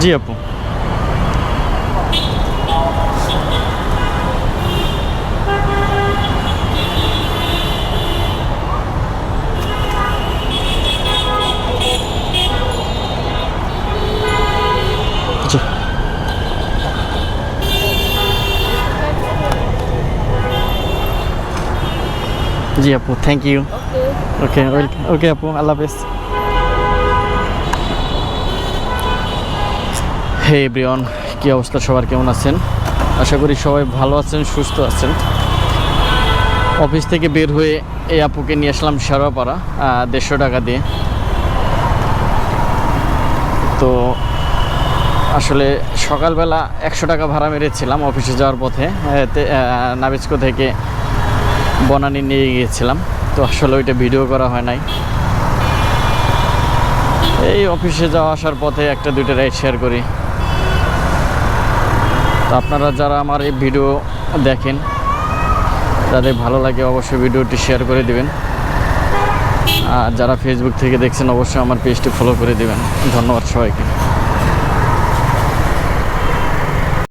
জি আপু। জি জি আপু, thank you. ওকে ওকে আপু, আল্লাহ হাফেজ। হে এভরিওয়ান, কী অবস্থা সবার, কেমন আছেন? আশা করি সবাই ভালো আছেন, সুস্থ আছেন। অফিস থেকে বের হয়ে এই আপুকে নিয়ে আসলাম শেরপাড়া 150 টাকা দিয়ে। তো আসলে সকালবেলা 100 টাকা ভাড়া মেরেছিলাম অফিসে যাওয়ার পথে, নাবিস্কো থেকে বনানী নিয়ে গিয়েছিলাম। তো আসলে ওইটা ভিডিও করা হয় নাই। এই অফিসে যাওয়া আসার পথে একটা দুইটা রাইড শেয়ার করি। তো আপনারা যারা আমার এই ভিডিও দেখেন, যাদের ভালো লাগে অবশ্যই ভিডিওটি শেয়ার করে দিবেন। আর যারা ফেসবুক থেকে দেখছেন অবশ্যই আমার পেজটি ফলো করে দিবেন। ধন্যবাদ সবাইকে।